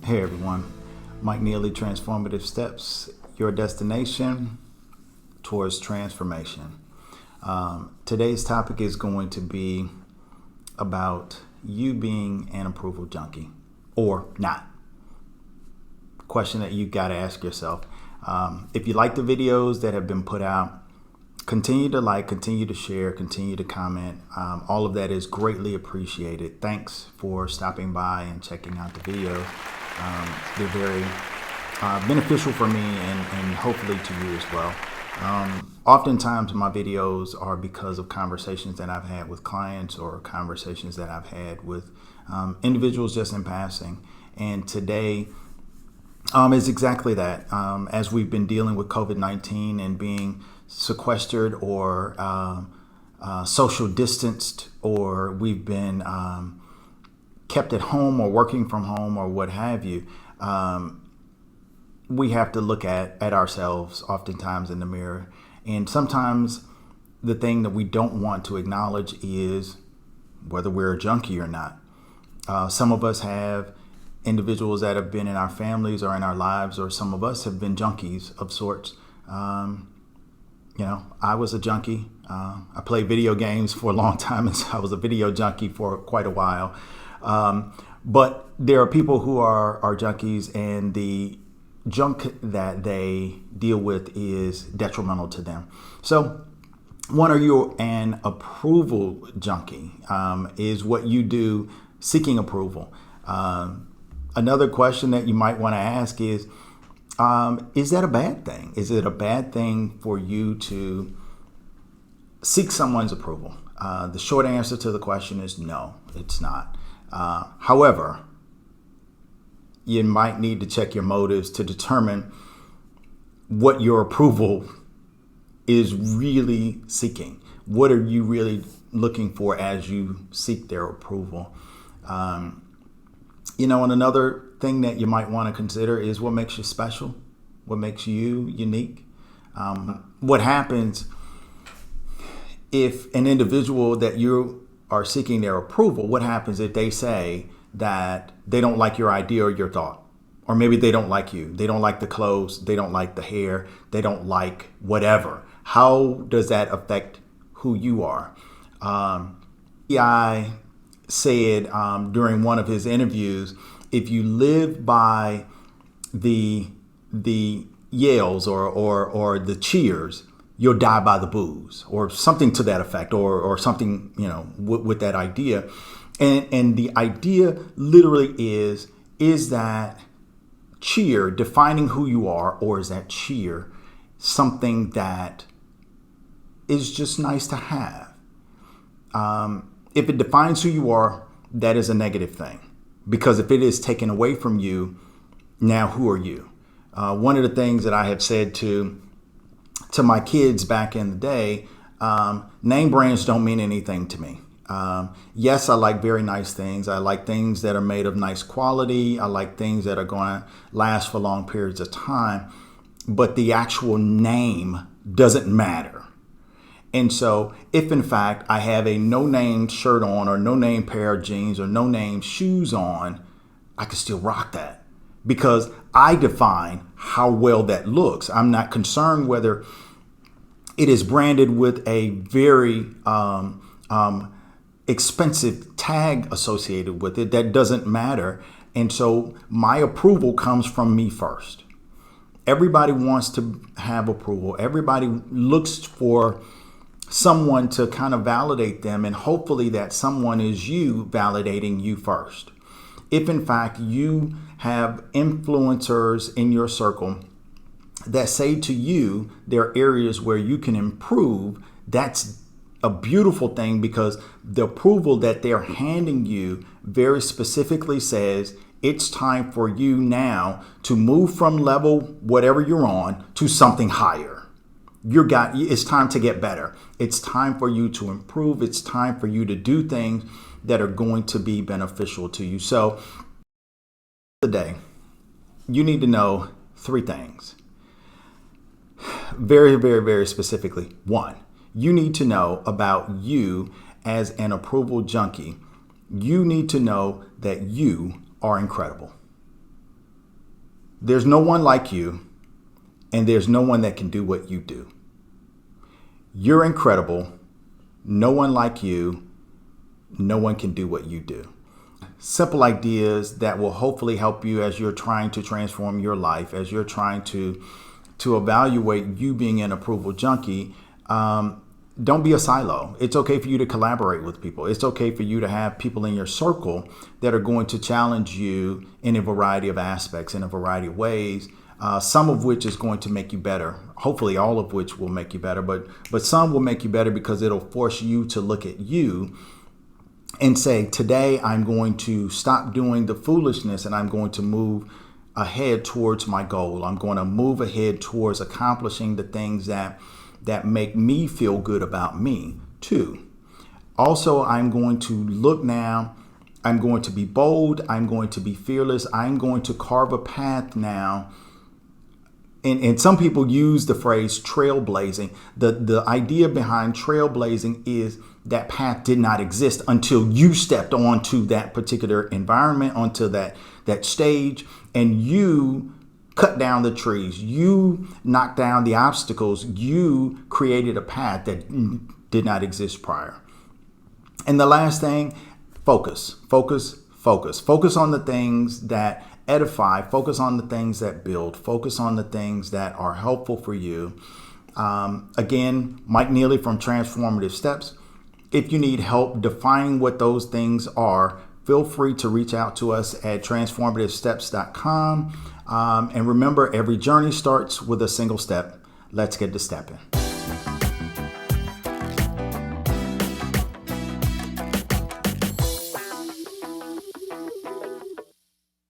Hey everyone, Mike Neely, Transformative Steps, your destination towards transformation. Today's topic is going to be about you being an approval junkie or not. Question that you got to ask yourself. If you like the videos that have been put out, continue to like, continue to share, continue to comment. All of that is greatly appreciated. Thanks for stopping by and checking out the video. They're very beneficial for me and hopefully to you as well. Oftentimes my videos are because of conversations that I've had with clients or conversations that I've had with individuals just in passing. And today is exactly that. As we've been dealing with COVID-19 and being sequestered or social distanced, or we've been kept at home or working from home or what have you, we have to look at ourselves oftentimes in the mirror. And sometimes the thing that we don't want to acknowledge is whether we're a junkie or not. Some of us have individuals that have been in our families or in our lives, or some of us have been junkies of sorts. I was a junkie. I played video games for a long time, and so I was a video junkie for quite a while. But there are people who are junkies, and the junk that they deal with is detrimental to them. So one, are you an approval junkie? Is what you do seeking approval? Another question that you might want to ask is that a bad thing? Is it a bad thing for you to seek someone's approval? The short answer to the question is no, it's not. However, you might need to check your motives to determine what your approval is really seeking. What are you really looking for as you seek their approval? And another thing that you might want to consider is what makes you special, what makes you unique. What happens if an individual that you are seeking their approval, what happens if they say that they don't like your idea or your thought? Or maybe they don't like you. They don't like the clothes. They don't like the hair. They don't like whatever. How does that affect who you are? I said during one of his interviews, if you live by the yells or the cheers, you'll die by the boos, or something to that effect, or something with that idea. And the idea literally is that cheer defining who you are, or is that cheer something that is just nice to have? If it defines who you are, that is a negative thing, because if it is taken away from you, now who are you? One of the things that I have said to my kids back in the day, name brands don't mean anything to me. Yes, I like very nice things. I like things that are made of nice quality. I like things that are going to last for long periods of time, but the actual name doesn't matter. And so if in fact I have a no-name shirt on, or no-name pair of jeans, or no-name shoes on, I can still rock that because I define how well that looks. I'm not concerned whether it is branded with a very expensive tag associated with it. That doesn't matter. And so my approval comes from me first. Everybody wants to have approval. Everybody looks for someone to kind of validate them, and hopefully that someone is you validating you first. If in fact you have influencers in your circle that say to you there are areas where you can improve, that's a beautiful thing, because the approval that they're handing you very specifically says it's time for you now to move from level whatever you're on to something higher. It's time to get better. It's time for you to improve. It's time for you to do things that are going to be beneficial to you. So today, you need to know three things. Very, very, very specifically. One, you need to know about you as an approval junkie. You need to know that you are incredible. There's no one like you, and there's no one that can do what you do. You're incredible. No one like you. No one can do what you do. Simple ideas that will hopefully help you as you're trying to transform your life, as you're trying to evaluate you being an approval junkie. Don't be a silo. It's okay for you to collaborate with people. It's okay for you to have people in your circle that are going to challenge you in a variety of aspects, in a variety of ways, some of which is going to make you better. Hopefully all of which will make you better, but some will make you better because it'll force you to look at you and say, today I'm going to stop doing the foolishness and I'm going to move ahead towards my goal. I'm going to move ahead towards accomplishing the things that make me feel good about me too. Also, I'm going to look now. I'm going to be bold. I'm going to be fearless. I'm going to carve a path now. And some people use the phrase trailblazing. The idea behind trailblazing is that path did not exist until you stepped onto that particular environment, onto that stage, and you cut down the trees, you knocked down the obstacles, you created a path that did not exist prior. And the last thing, focus on the things that edify, focus on the things that build, focus on the things that are helpful for you. Again, Mike Neely from Transformative Steps. If you need help defining what those things are, feel free to reach out to us at transformativesteps.com. And remember, every journey starts with a single step. Let's get to stepping.